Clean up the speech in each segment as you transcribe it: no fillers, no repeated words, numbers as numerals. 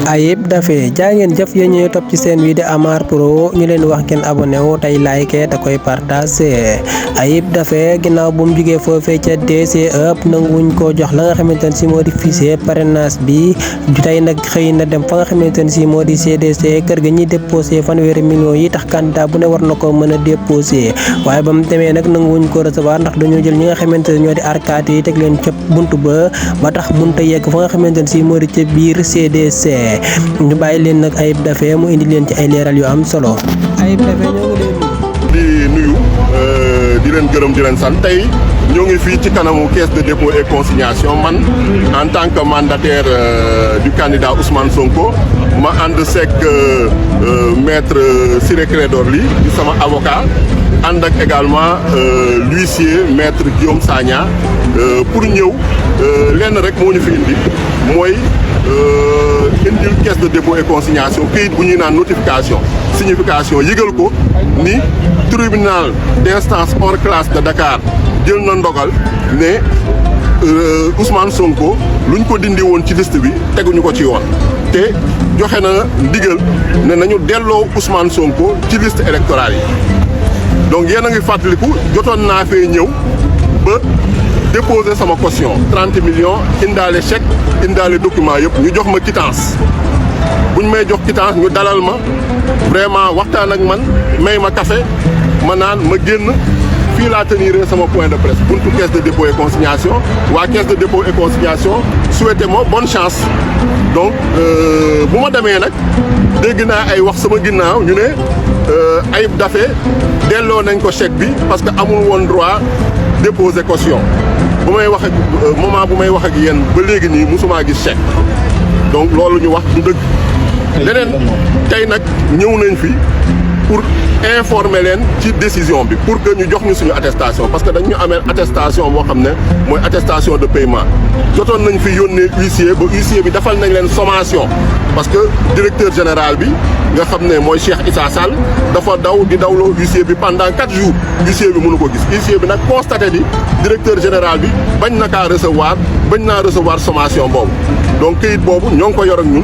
Ayib Dafe jaa ngeen jëf yéen ñuy topp ci seen vidéo Amar Pro ñu leen wax ngeen abonné wu tey like te koy partagé. Ayib Dafe ginnaaw bu mu jugee foofee ca DGE nanguwuñ koo jox la nga xamante ne si moo di fichier parrainage bi tey nag xëy na dem fa nga xamante ne si moo di CDC kër ga ñuy déposé fanweeri millions yi tax candidat bu ne war na ko mën a déposé waaye ba mu demee nag nanguwuñ ko recevoir ndax dañoo jël ñi nga xamante ne ñoo di arkaat yi teg leen ca buntu ba tax mënut a yegg fa nga xamante ne si moo di ca biir CDC. ñu bàyyi leen nag Ayib Dafe mu indi leen ci ay leeral yu am solo. Ayib Dafe ñoo ngi leen di nuyu di leen gërëm di leen sant tey ñoo ngi fii ci kanamu caisse de dépôt et consignation man en tant que mandataire du candidat Usmaan Sonko ma ànd seeg maître Ciré Clédor Ly di sama avocat ànd ak également l'huissier maître Guillaume Sagna pour ñëw lenn rek moo ñu fi indi mooy indil caisse de dépôt et consignation këyit bu ñuy naan notification signification yëgal ko ni tribunal d'instance hors classe de Dakar jël na ndogal ne Usmaan Sonko luñ ko dindi woon ci liste bi teguñu ko ci yoon te joxe na ndigal ne nañu delloo Usmaan Sonko ci liste électorale yi donc yéen a ngi fàttaliku jotoon naa fee ñëw ba déposer sama caution 30 millions indaale chèque indaale document yëpp ñu jox ma quittance buñ may jox quittance ñu dalal ma vraiment waxtaan ak man may ma café ma naan ma génn fii laa tenir sama point de presse buntu caisse de dépôt et consignation waa caisse de dépôt et consignation souhaité ma bonne chance donc bu ma demee nag dégg naa ay wax sama ginnaaw ñu ne Ayib Dafe delloo nañ ko chèque bi parce que amul woon droit déposer caution bu may wax ak moment bu may wax ak yéen ba léegi nii mosumaa gis chèque donc loolu ñu wax du dëgg leneen tey nag ñëw nañ fi pour informer leen ci décision bi pour que ñu jox ñu suñu attestation parce que dañ ñu amee attestation boo xam ne mooy attestation de paiement jotoon nañ fi yónnee huissier ba huissier bi defal nañ leen sommation parce que directeur général bi nga xam ne mooy Cheikh Issa Sall dafa daw di dawloo huissier bi pendant 4 jours huissier bi mënu ko gis huissier bi nag constaté di directeur général bi bañ na kaa recevoir bañ naa recevoir sommation boobu donc këyit boobu ñoo ngi ko yor ak ñun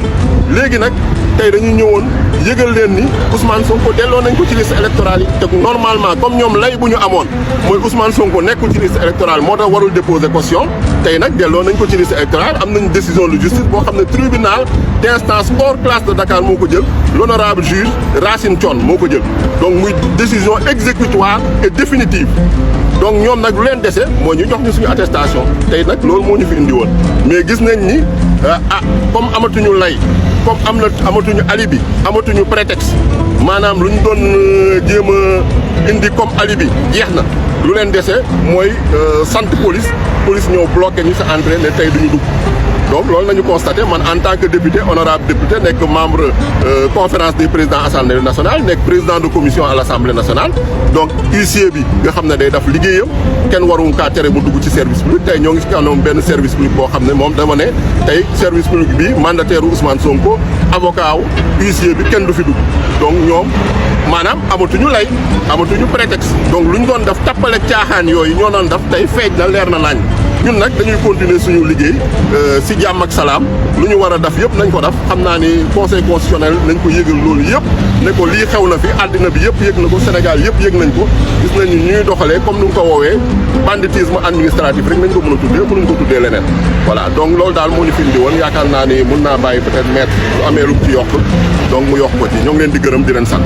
léegi nag tey dañu ñëwoon yëgal leen ni Usmaan Sonko delloo nañ ko ci liste électorale yi te normalement comme ñoom lay bu ñu amoon mooy Usmaan Sonko nekkul ci liste électorale moo tax warul déposer caution tey nag delloo nañ ko ci liste électorale am nañ décision de justice boo xam ne tribunal d'instance hors classe de Dakar moo ko jël l'honorable juge Racine Thion moo ko jël donc muy décision exécutoire et définitive donc ñoom nag lu leen dese moo ñu jox ñu suñu attestation tey nag loolu moo ñu fi indi woon mais gis nañ ni comme amatuñu lay comme amatuñu alibi amatuñu prétexte maanaam lu ñu doon jéem a indi comme alibi jeex na lu leen dese mooy sant police ñëw bloqué ñu sa entrée ne tey duñu dugg donc loolu nañu constaté man en tant que député honorable député nekk membre conférence des présidents assemblée nationale nekk président de commission à l'assemblée nationale donc huissier bi nga xam ne day def liggéeyam kenn waruñ kaa tere mu dugg ci service public tey ñoo ngi ci kanam benn service public boo xam ne moom dama ne tey service public bi mandataire Usmaan Sonko avocat wu huissier bi kenn du fi dugg donc ñoom maanaam amatuñu lay amatuñu prétexte donc lu ñu doon def tappale caaxaan yooyu ñoo doon def tey feeñ na leer na nañ ñun nag dañuy continuer suñu liggéey si jàmm ak salaam lu ñu war a def yëpp nañ ko def xam naa ni conseil constitutionnel nañ ko yëgal loolu yëpp ne ko lii xew na fi àddina bi yëpp yëg na ko Sénégal yëpp yëg nañ ko gis nañu ñuy doxalee comme ni nga ko woowee banditisme administratif rek nañ ko mën a tuddee mënuñ ko tuddee leneen voilà donc loolu daal moo ñu fi indi woon yaakaar naa ni mun naa bàyyi peut-être maître lu amee lu ci yokk donc mu yokk ko ci ñoo ngi leen di gërëm di leen sant